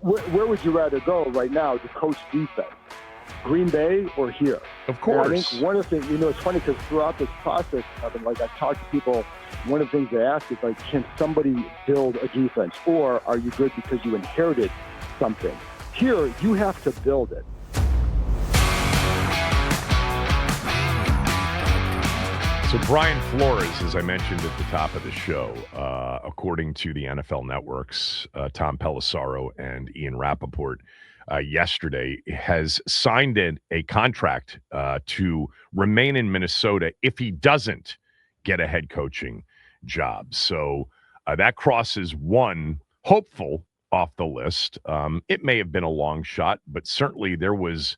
where would you rather go right now to coach defense? Green Bay or here? Of course. And I think one of the things, it's funny because throughout this process, I've talked to people, one of the things they ask is can somebody build a defense, or are you good because you inherited something? Here, you have to build it. So Brian Flores, as I mentioned at the top of the show, according to the NFL networks, Tom Pelissero and Ian Rappaport, yesterday has signed a contract to remain in Minnesota if he doesn't get a head coaching job. So that crosses one hopeful off the list. It may have been a long shot, but certainly there was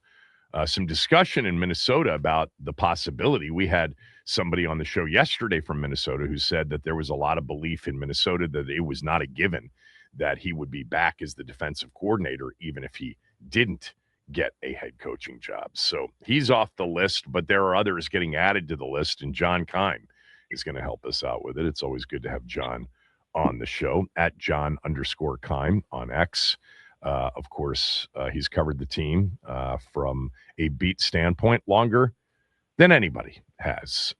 some discussion in Minnesota about the possibility. We had somebody on the show yesterday from Minnesota who said that there was a lot of belief in Minnesota that it was not a given that he would be back as the defensive coordinator, even if he didn't get a head coaching job. So he's off the list, but there are others getting added to the list, and John Keim is going to help us out with it. It's always good to have John on the show, at John_Keim on X. Of course, he's covered the team from a beat standpoint longer than anybody has.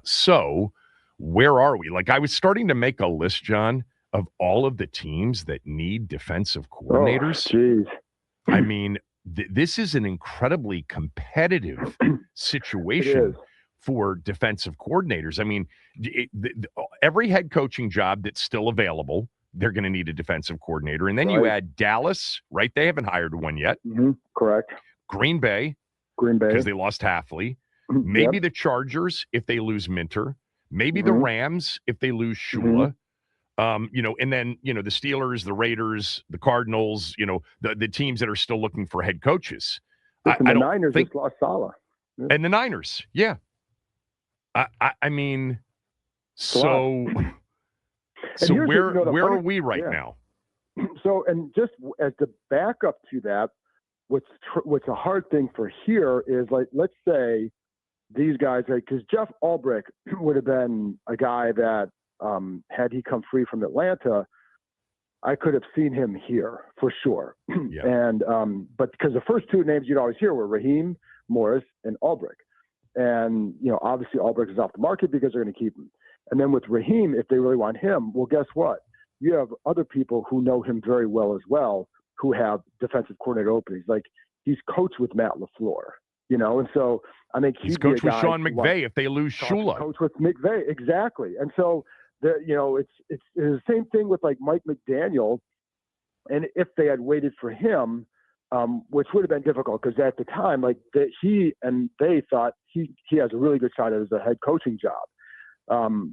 So where are we? I was starting to make a list, John, of all of the teams that need defensive coordinators. Oh, jeez. I mean, this is an incredibly competitive situation for defensive coordinators. I mean, every head coaching job that's still available, they're going to need a defensive coordinator. And then you add Dallas, right? They haven't hired one yet. Mm-hmm. Correct. Green Bay. Because they lost Halfley. Maybe the Chargers if they lose Minter. Maybe the Rams if they lose Shula. And then, the Steelers, the Raiders, the Cardinals, the teams that are still looking for head coaches. The Niners just lost Saleh. Yeah. And the Niners, yeah. I mean, so where are we right now? So, and just as the backup to that, what's a hard thing for here is let's say these guys, because Jeff Ulbrich would have been a guy that had he come free from Atlanta, I could have seen him here for sure. Yeah. And but because the first two names you'd always hear were Raheem Morris and Ulbrich. And, obviously Ulbrich is off the market because they're going to keep him. And then with Raheem, if they really want him, well, guess what? You have other people who know him very well as well, who have defensive coordinator openings. He's coached with Matt LaFleur, and so I think he's coached with Sean McVay if they lose Shula. Coach with McVay, exactly. And so it's the same thing with Mike McDaniel. And if they had waited for him, which would have been difficult because at the time, they thought he has a really good shot as a head coaching job.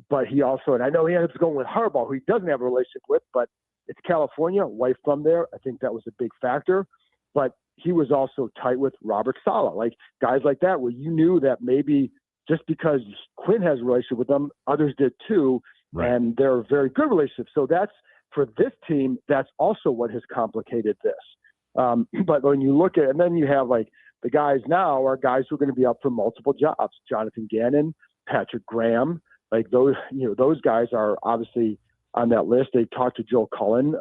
But he also, and I know he ended up going with Harbaugh, who he doesn't have a relationship with, but it's California, wife from there. I think that was a big factor. But he was also tight with Robert Saleh, guys like that, where you knew that maybe just because Quinn has a relationship with them, others did too, and they're a very good relationship. So that's, for this team, that's also what has complicated this. But when you look at, and then you have the guys now are guys who are going to be up for multiple jobs. Jonathan Gannon, Patrick Graham, those guys are obviously on that list. They talked to Joe Cullen.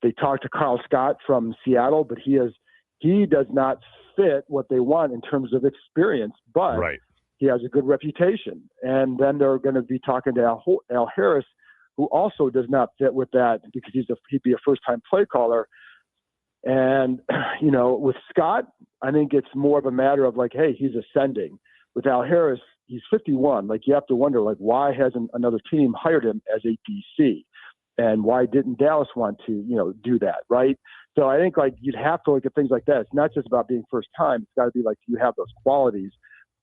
They talked to Carl Scott from Seattle, but he does not fit what they want in terms of experience, but he has a good reputation. And then they're going to be talking to Al Harris, who also does not fit with that because he'd be a first-time play caller. And, with Scott, I think it's more of a matter of hey, he's ascending. With Al Harris, he's 51. You have to wonder, why hasn't another team hired him as a DC? And why didn't Dallas want to, do that, right? So I think, you'd have to look at things like that. It's not just about being first time. It's got to be you have those qualities.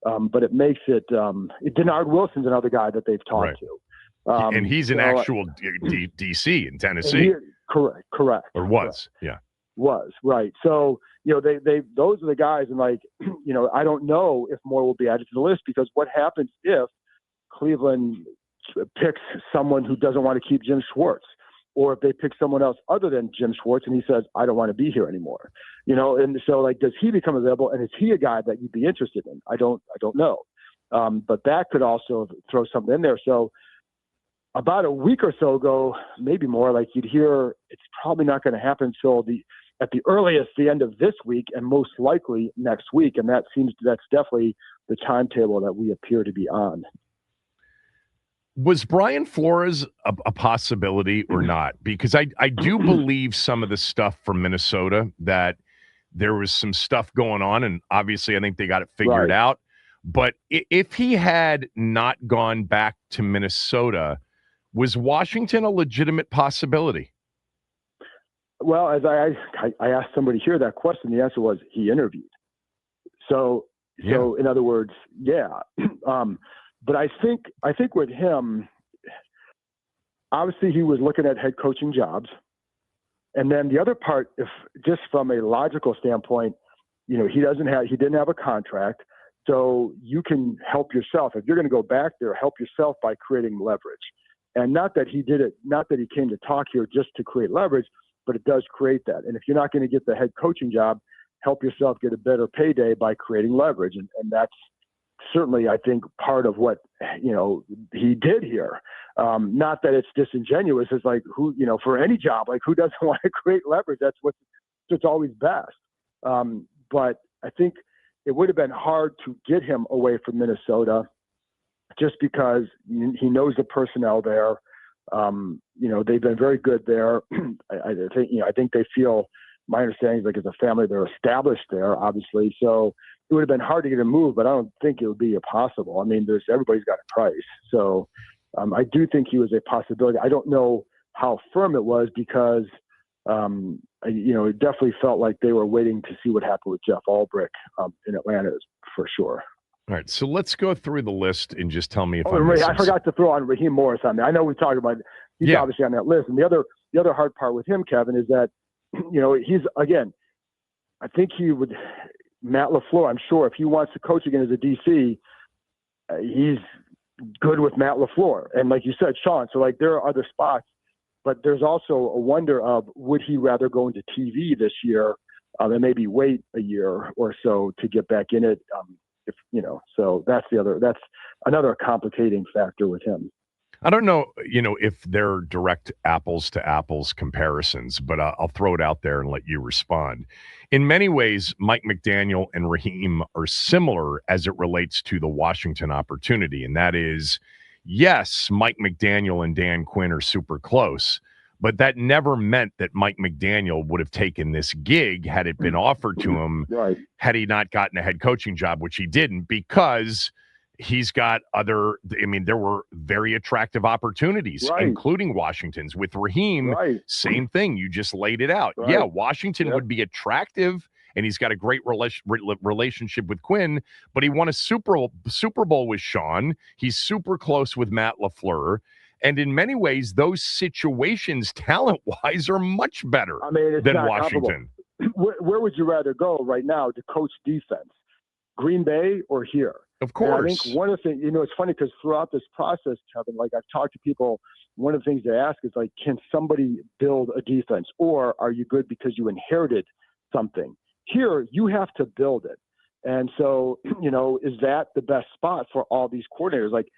But it makes it Denard Wilson's another guy that they've talked to. And he's an actual DC in Tennessee. Correct. Or was, yeah. Was, right. So, those are the guys, and I don't know if more will be added to the list, because what happens if Cleveland picks someone who doesn't want to keep Jim Schwartz, or if they pick someone else other than Jim Schwartz and he says, I don't want to be here anymore, and so does he become available, and is he a guy that you'd be interested in? I don't know. But that could also throw something in there. So about a week or so ago, maybe more, like you'd hear it's probably not going to happen until at the earliest, the end of this week, and most likely next week. And that's definitely the timetable that we appear to be on. Was Brian Flores a possibility or not? Because I do believe some of the stuff from Minnesota, that there was some stuff going on, and obviously I think they got it figured out. But if he had not gone back to Minnesota, was Washington a legitimate possibility? Well, as I asked somebody here that question, the answer was he interviewed. So in other words, yeah. But I think with him, obviously he was looking at head coaching jobs. And then the other part, if just from a logical standpoint, he didn't have a contract. So you can help yourself. If you're going to go back there, help yourself by creating leverage. And not that he came to talk here just to create leverage, but it does create that. And if you're not going to get the head coaching job, help yourself get a better payday by creating leverage. And that's certainly, I think, part of what, he did here. Not that it's disingenuous. It's like for any job, like who doesn't want to create leverage? That's what's always best. But I think it would have been hard to get him away from Minnesota just because he knows the personnel there. They've been very good there. I think they feel, my understanding is like as a family, they're established there, obviously. So it would have been hard to get a move, but I don't think it would be impossible. I mean, everybody's got a price. So I do think he was a possibility. I don't know how firm it was because, it definitely felt like they were waiting to see what happened with Jeff Ulbrich in Atlanta for sure. All right, so let's go through the list and just tell me if I forgot to throw on Raheem Morris on there. I know we talked about he's obviously on that list, and the other hard part with him, Kevin, is that he's again. I think he would Matt LaFleur. I'm sure if he wants to coach again as a DC, he's good with Matt LaFleur, and like you said, Sean. So like there are other spots, but there's also a wonder of would he rather go into TV this year and maybe wait a year or so to get back in it. So that's another complicating factor with him. I don't know, if they're direct apples to apples comparisons, but I'll throw it out there and let you respond. In many ways, Mike McDaniel and Raheem are similar as it relates to the Washington opportunity. And that is, yes, Mike McDaniel and Dan Quinn are super close, but that never meant that Mike McDaniel would have taken this gig had it been offered to him, had he not gotten a head coaching job, which he didn't, because he's got there were very attractive opportunities, including Washington's. With Raheem, same thing. You just laid it out. Yeah, Washington would be attractive, and he's got a great relationship with Quinn, but he won a Super Bowl with Sean. He's super close with Matt LaFleur. And in many ways, those situations, talent-wise, are much better than Washington. Where would you rather go right now to coach defense? Green Bay or here? Of course. And I think one of the things, it's funny because throughout this process, Kevin, like I've talked to people, one of the things they ask is like, can somebody build a defense, or are you good because you inherited something? Here, you have to build it. And so, is that the best spot for all these coordinators? Like,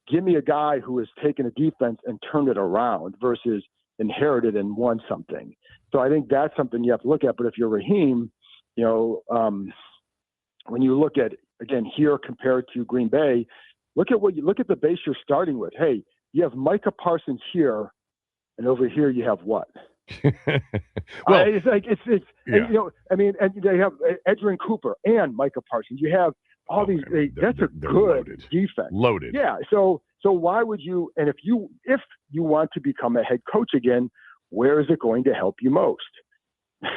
give me a guy who has taken a defense and turned it around versus inherited and won something. So I think that's something you have to look at. But if you're Raheem, when you look at, again, here compared to Green Bay, look at the base you're starting with. Hey, you have Micah Parsons here, and over here you have what? Well, and they have Edgerrin Cooper and Micah Parsons. You have all these. That's a good loaded. defense. Loaded. Yeah. So why would you? And if you want to become a head coach again, where is it going to help you most?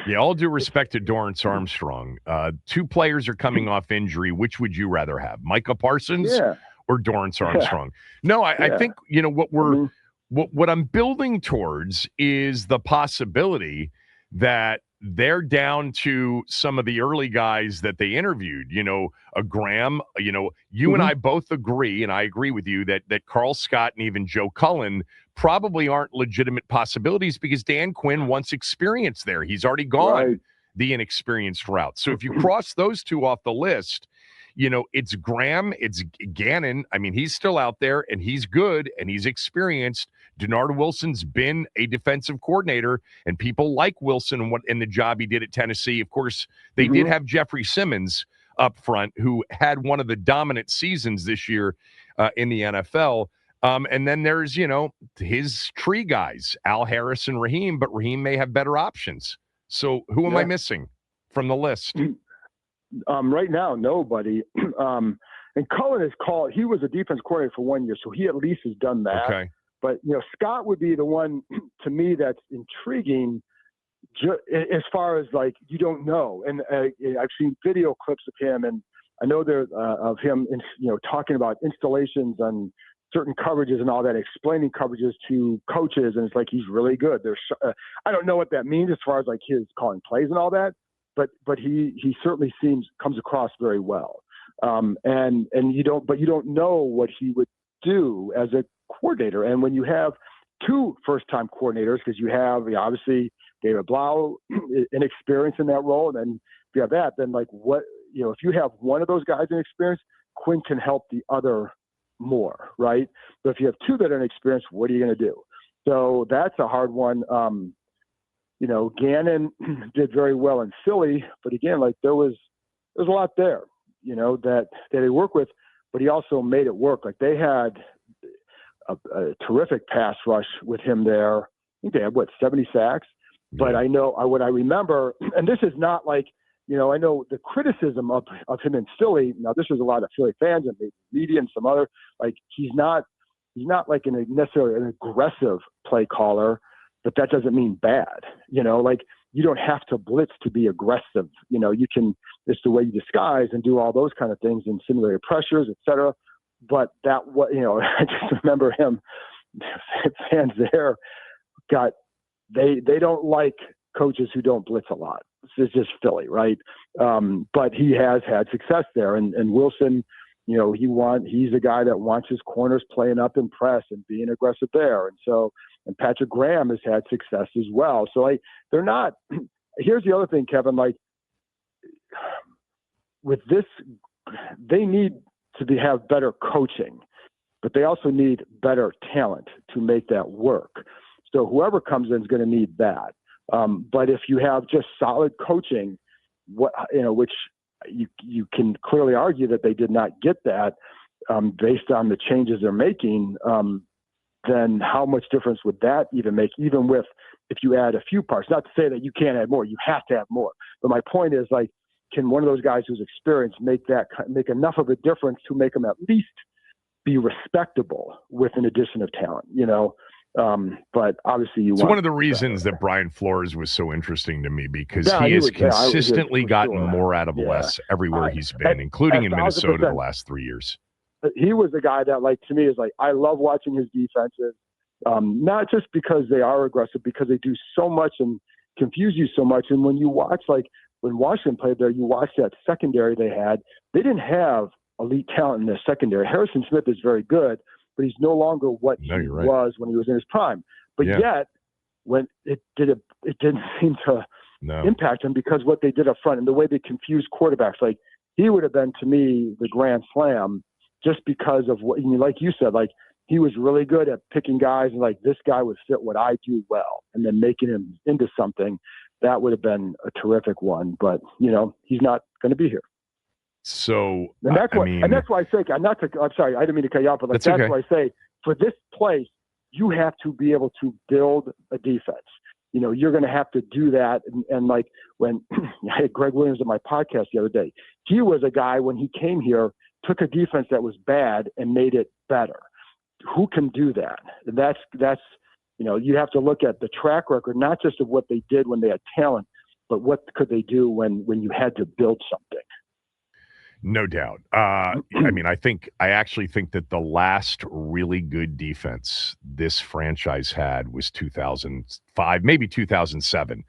Yeah, all due respect to Dorrance Armstrong, two players are coming off injury. Which would you rather have, Micah Parsons or Dorrance Armstrong? No, I think what I'm building towards is the possibility that they're down to some of the early guys that they interviewed. A Graham. You and I both agree, and I agree with you that Carl Scott and even Joe Cullen probably aren't legitimate possibilities because Dan Quinn wants experience there. He's already gone the inexperienced route. So if you cross those two off the list, it's Graham, it's Gannon. I mean, he's still out there, and he's good, and he's experienced. Denard Wilson's been a defensive coordinator, and people like Wilson and the job he did at Tennessee. Of course, they did have Jeffrey Simmons up front, who had one of the dominant seasons this year in the NFL. And then there's, his tree guys, Al Harris and Raheem, but Raheem may have better options. So who am I missing from the list? Right now, nobody. And Cullen is called. He was a defense coordinator for 1 year, so he at least has done that. Okay. But Scott would be the one to me that's intriguing, as far as like you don't know. And I've seen video clips of him, and I know there of him, talking about installations on certain coverages and all that, explaining coverages to coaches, and it's like he's really good. There's I don't know what that means as far as like his calling plays and all that. But he certainly comes across very well, and you don't know what he would do as a coordinator. And when you have two first-time coordinators, because you have obviously David Blau, inexperienced in that role, and then if you have that, then like what if you have one of those guys inexperienced, Quinn can help the other more, right? But if you have two that are inexperienced, what are you going to do? So that's a hard one. Gannon did very well in Philly, but again, like there's a lot there, that he worked with, but he also made it work. Like they had a terrific pass rush with him there. I think they had 70 sacks, but I know what I remember, and this is not like, I know the criticism of him in Philly. Now this was a lot of Philly fans and maybe media and some other, like he's not like necessarily an aggressive play caller, but that doesn't mean bad, like you don't have to blitz to be aggressive. You can, it's the way you disguise and do all those kind of things and simulate pressures, et cetera. But that, I just remember him, fans there they don't like coaches who don't blitz a lot. It's just Philly, right? But he has had success there. And Wilson, he's a guy that wants his corners playing up in press and being aggressive there. And Patrick Graham has had success as well. So they're not. Here's the other thing, Kevin. Like with this, they need to have better coaching, but they also need better talent to make that work. So whoever comes in is going to need that. But if you have just solid coaching, which you can clearly argue that they did not get that based on the changes they're making. Then how much difference would that even make, even with if you add a few parts? Not to say that you can't add more, you have to have more. But my point is, like, can one of those guys who's experienced make enough of a difference to make them at least be respectable with an addition of talent, But obviously it's one of the reasons that Brian Flores was so interesting to me, because he has consistently gotten more out of less everywhere he's been, including in Minnesota the last 3 years. He was a guy that, like, to me is like, I love watching his defenses, not just because they are aggressive, because they do so much and confuse you so much. And when you watch, like when Washington played there, you watch that secondary they didn't have elite talent in their secondary. Harrison Smith is very good, but he's no longer what he was when he was in his prime. But yet, when it didn't seem to impact him, because what they did up front and the way they confused quarterbacks, like he would have been, to me, the grand slam, just because of what, like you said, like he was really good at picking guys and like this guy would fit what I do well, and then making him into something. That would have been a terrific one, but he's not going to be here. So and that's why I say, I'm sorry, I didn't mean to cut you off, but like, that's why I say for this place, you have to be able to build a defense. You're going to have to do that. And like when I had Greg Williams on my podcast the other day, he was a guy when he came here, took a defense that was bad and made it better. Who can do that? That's you have to look at the track record, not just of what they did when they had talent, but what could they do when you had to build something. No doubt. I actually think that the last really good defense this franchise had was 2005, maybe 2007.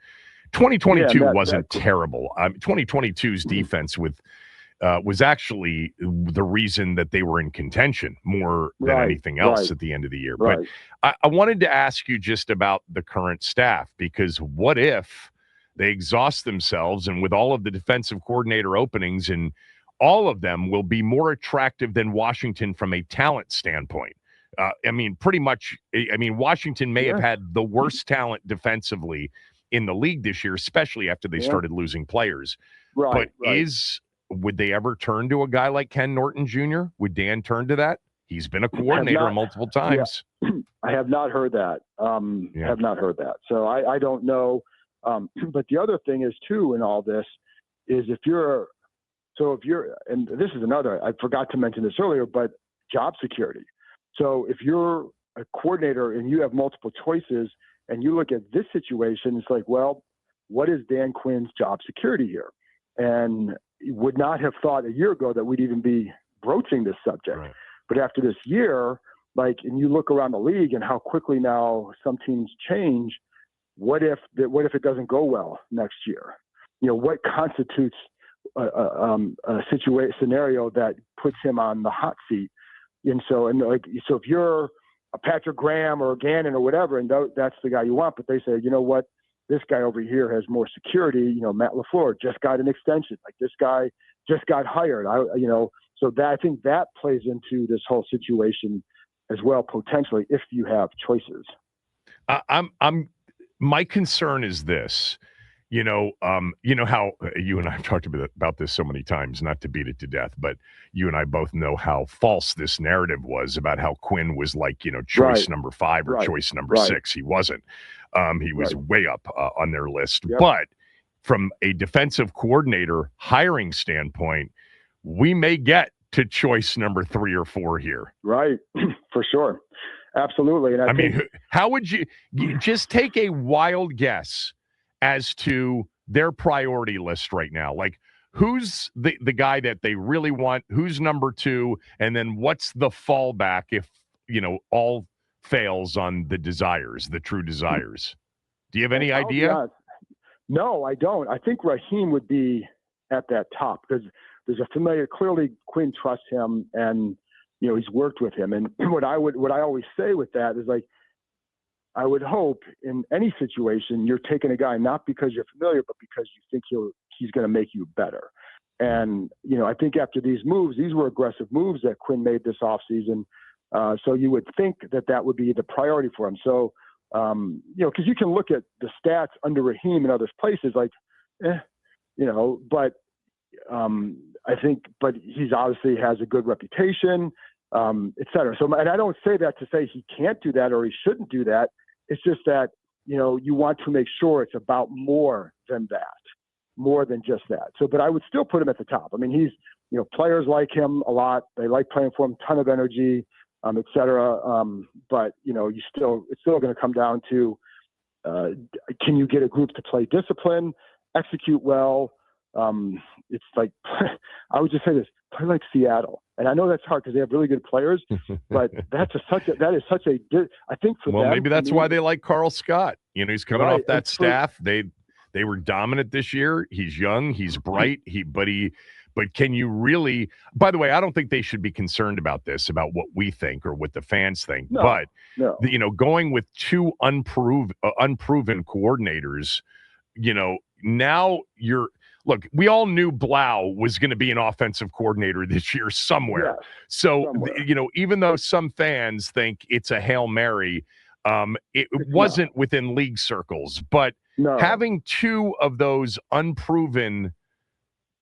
2022 wasn't terrible. 2022's defense was actually the reason that they were in contention more than anything else at the end of the year. But I wanted to ask you just about the current staff, because what if they exhaust themselves, and with all of the defensive coordinator openings and all of them will be more attractive than Washington from a talent standpoint. I mean, pretty much. I mean, Washington may have had the worst talent defensively in the league this year, especially after they started losing players. Right. But would they ever turn to a guy like Ken Norton Jr.? Would Dan turn to that? He's been a coordinator multiple times. Yeah. I have not heard that. Have not heard that. So I don't know. But the other thing is too in all this is if you're, and this is another, I forgot to mention this earlier, but job security. So if you're a coordinator and you have multiple choices and you look at this situation, it's like, well, what is Dan Quinn's job security here? And would not have thought a year ago that we'd even be broaching this subject. Right. But after this year, and you look around the league and how quickly now some teams change, what if it doesn't go well next year? What constitutes a scenario that puts him on the hot seat? And so if you're a Patrick Graham or a Gannon or whatever, and that's the guy you want, but they say, you know what, this guy over here has more security. Matt LaFleur just got an extension. Like this guy just got hired. So I think that plays into this whole situation as well, potentially, if you have choices. My concern is this. You know how you and I have talked about this so many times, not to beat it to death, but you and I both know how false this narrative was about how Quinn was like, choice number 5 or choice number 6. He wasn't. He was way up on their list. Yep. But from a defensive coordinator hiring standpoint, we may get to choice number 3 or 4 here. Right. For sure. Absolutely. And I mean, how would you just take a wild guess as to their priority list right now? Like, who's the guy that they really want? Who's number 2? And then what's the fallback if, all fails on the true desires? Do you have any idea? No, I don't. I think Raheem would be at that top because there's a familiar, clearly Quinn trusts him and, he's worked with him. And what I always say with that is like, I would hope in any situation you're taking a guy not because you're familiar, but because you think he's going to make you better. And I think after these moves, these were aggressive moves that Quinn made this offseason. So you would think that would be the priority for him. So because you can look at the stats under Raheem in other places, like, but I think, but he's obviously has a good reputation, et cetera. So, and I don't say that to say he can't do that or he shouldn't do that. It's just that, you want to make sure it's about more than that, more than just that. So, but I would still put him at the top. I mean, he's, players like him a lot. They like playing for him, ton of energy, et cetera. But, it's still going to come down to, can you get a group to play discipline, execute well? It's like, I would just say this, play like Seattle. And I know that's hard because they have really good players, but that is such a, I think for them. Well, maybe that's why they like Carl Scott. He's coming off that staff. They were dominant this year. He's young. He's bright. But can you really, by the way, I don't think they should be concerned about this, about what we think or what the fans think. No. Going with 2 unproven coordinators, now look, we all knew Blau was going to be an offensive coordinator this year somewhere. Yes, so, even though some fans think it's a Hail Mary, it wasn't within league circles. But having 2 of those unproven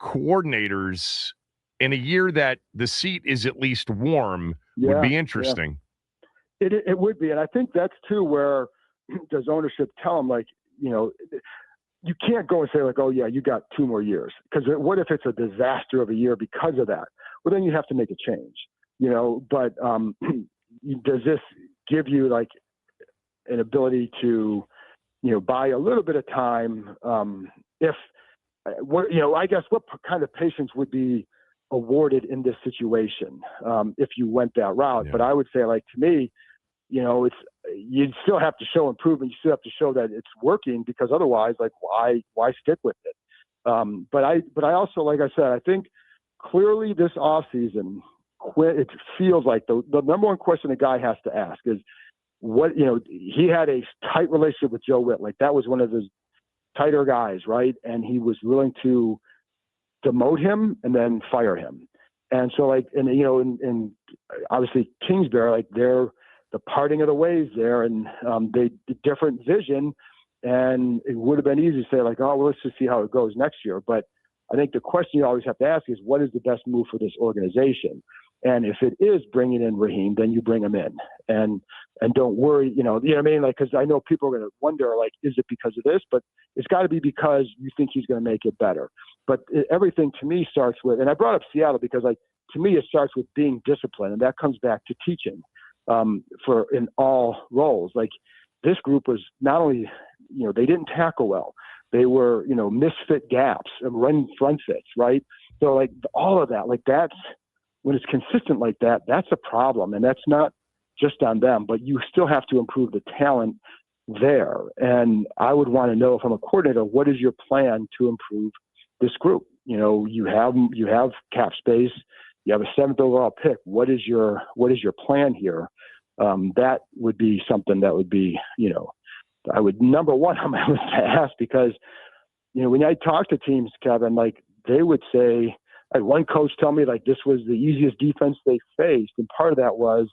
coordinators in a year that the seat is at least warm would be interesting. Yeah. It would be. And I think that's too where does ownership tell them, like, you can't go and say like, oh yeah, you got 2 more years. Because what if it's a disaster of a year because of that? Well, then you have to make a change, but does this give you like an ability to, buy a little bit of time? I guess what kind of patience would be awarded in this situation if you went that route? Yeah. But I would say, like, to me, you'd still have to show improvement. You still have to show that it's working, because otherwise, like, why stick with it? But I also, like I said, I think clearly this offseason, it feels like the number one question a guy has to ask is he had a tight relationship with Joe Witt. Like, that was one of his tighter guys, right? And he was willing to demote him and then fire him. And so and obviously Kingsbury, like they're the parting of the ways there, and they different vision. And it would have been easy to say like, oh, well, let's just see how it goes next year. But I think the question you always have to ask is, what is the best move for this organization? And if it is bringing in Raheem, then you bring him in, and don't worry, you know what I mean? Like, because I know people are going to wonder, like, is it because of this? But it's got to be because you think he's going to make it better. But everything to me starts with, and I brought up Seattle because, like, to me, it starts with being disciplined, and that comes back to teaching in all roles. Like, this group was not only, they didn't tackle well. They were, misfit gaps and run fits, right? So, like, all of that, like, that's, when it's consistent like that, that's a problem. And that's not just on them, but you still have to improve the talent there. And I would want to know, if I'm a coordinator, what is your plan to improve this group? You have cap space, you have a 7th overall pick. What is your plan here? That would be something that would be, I would, number one on my list to ask, because, when I talk to teams, Kevin, like, they would say, I had one coach tell me, like, this was the easiest defense they faced. And part of that was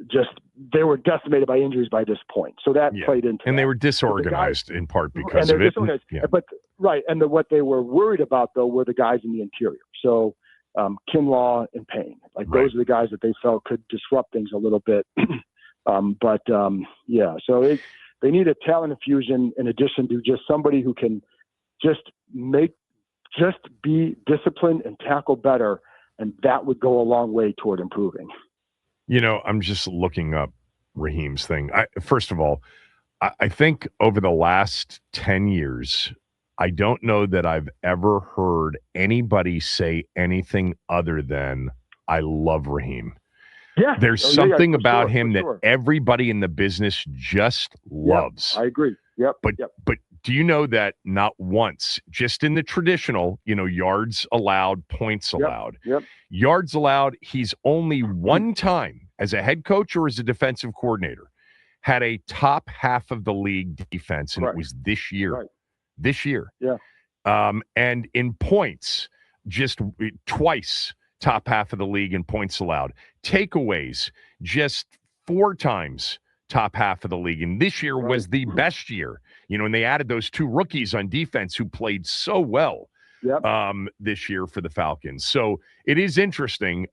just they were decimated by injuries by this point. So that played into And that. they were disorganized in part because of it. But right. And what they were worried about, though, were the guys in the interior. So Kinlaw and Payne, like, those are the guys that they felt could disrupt things a little bit. So they need a talent infusion in addition to just somebody who can just be disciplined and tackle better, and that would go a long way toward improving. I'm just looking up Raheem's thing. First of all, I think over the last 10 years, I don't know that I've ever heard anybody say anything other than, I love Raheem. Yeah. There's something about him that everybody in the business just loves. I agree. Yep. But do you know that not once, just in the traditional, yards allowed, points allowed, yards allowed, he's only one time as a head coach or as a defensive coordinator had a top half of the league defense, and it was this year. Right. This year. Yeah. And in points, just twice top half of the league in points allowed. Takeaways, just 4 times top half of the league. And this year was the best year. And they added those 2 rookies on defense who played so well this year for the Falcons. So it is interesting.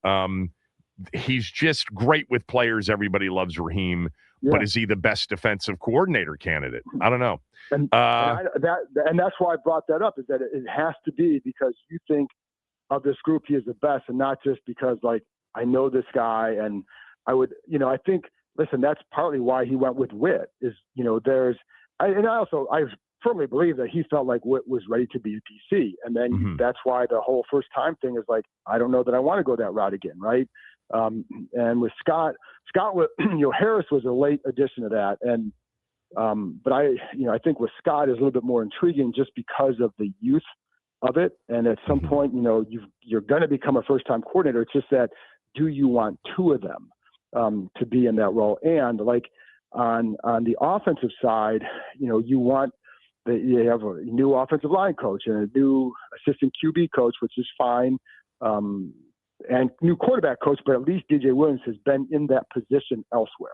He's just great with players. Everybody loves Raheem. But is he the best defensive coordinator candidate? I don't know. And that's why I brought that up, is that it has to be because you think of this group he is the best, and not just because, like, I know this guy and I would, I think, listen, that's partly why he went with Witt is, I firmly believe that he felt like Witt was ready to be a DC. And then that's why the whole first time thing is like, I don't know that I want to go that route again. Right. And with Scott was, Harris was a late addition to that. And, but I think with Scott is a little bit more intriguing just because of the youth of it. And at some point, you're going to become a first-time coordinator. It's just that, do you want 2 of them to be in that role? And like on the offensive side, you want you have a new offensive line coach and a new assistant QB coach, which is fine, and new quarterback coach. But at least DJ Williams has been in that position elsewhere.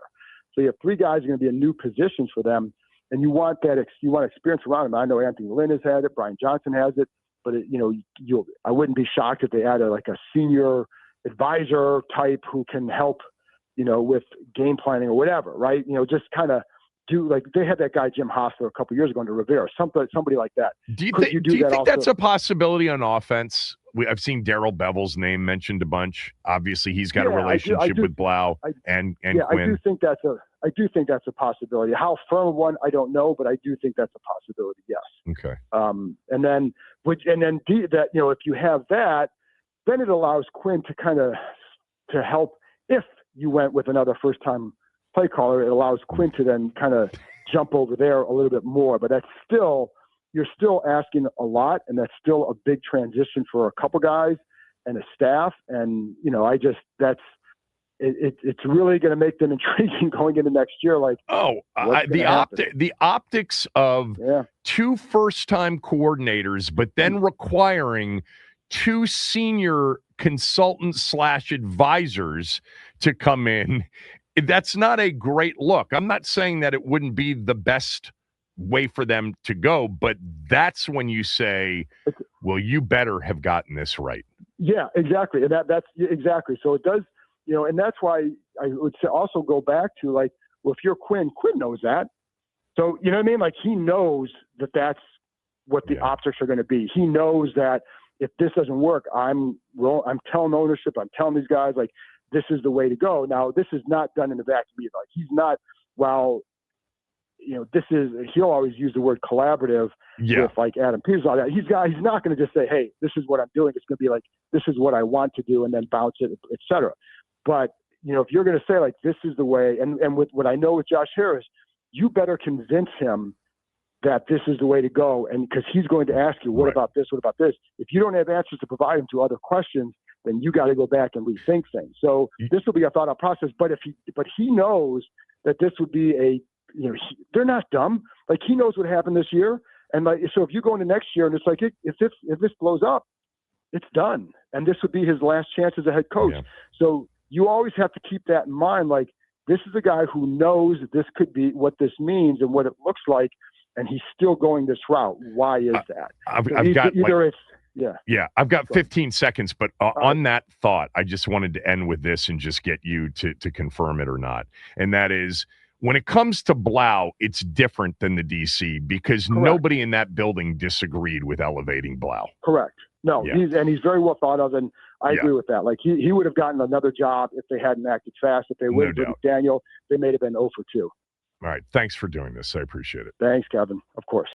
So you have 3 guys who are going to be in new positions for them, and you want experience around them. I know Anthony Lynn has had it, Brian Johnson has it. But I wouldn't be shocked if they added like a senior advisor type who can help, with game planning or whatever, right? Just kind of do, like, they had that guy Jim Hostler a couple years ago under Rivera, somebody like that. Do you think that's a possibility on offense? I've seen Darrell Bevel's name mentioned a bunch. Obviously, he's got a relationship with Blau and Quinn. I do think that's a possibility. How firm one, I don't know, but I do think that's a possibility. Yes. Okay. If you have that, then it allows Quinn to help. If you went with another first-time play caller, it allows Quinn to then kind of jump over there a little bit more. But you're still asking a lot, and that's still a big transition for a couple guys and a staff. And it's really going to make them intriguing going into next year. Like, the optics of two first-time coordinators, but then requiring two senior consultants / advisors to come in. That's not a great look. I'm not saying that it wouldn't be the best way for them to go, but that's when you say, well, you better have gotten this right. Yeah, exactly. And that's exactly. So it does, and that's why I would also go back to, like, well, if you're Quinn knows that. So, you know what I mean? Like, he knows that that's what the optics are going to be. He knows that if this doesn't work, I'm telling ownership, I'm telling these guys, like, this is the way to go. Now, this is not done in a vacuum either. Like, he's not, he'll always use the word collaborative with, like, Adam Peters. All that. He's not going to just say, hey, this is what I'm doing. It's going to be like, this is what I want to do, and then bounce it, et cetera. But, if you're going to say, like, this is the way, and with what I know with Josh Harris, you better convince him that this is the way to go. And because he's going to ask you, what about this? What about this? If you don't have answers to provide him to other questions, then you got to go back and rethink things. So this will be a thought out process. But he knows that this would be they're not dumb. Like, he knows what happened this year. And, like, so if you go into next year and it's like, if this blows up, it's done. And this would be his last chance as a head coach. Yeah. So you always have to keep that in mind. Like, this is a guy who knows that this could be what this means and what it looks like, and he's still going this route. Why is that? I've got 15 seconds, but on that thought, I just wanted to end with this and just get you to confirm it or not. And that is, when it comes to Blau, it's different than the DC because nobody in that building disagreed with elevating Blau. Correct. No, he's very well thought of, and I agree with that. Like, he would have gotten another job if they hadn't acted fast. If they waited for Daniel, they may have been 0 for 2. All right. Thanks for doing this. I appreciate it. Thanks, Kevin. Of course.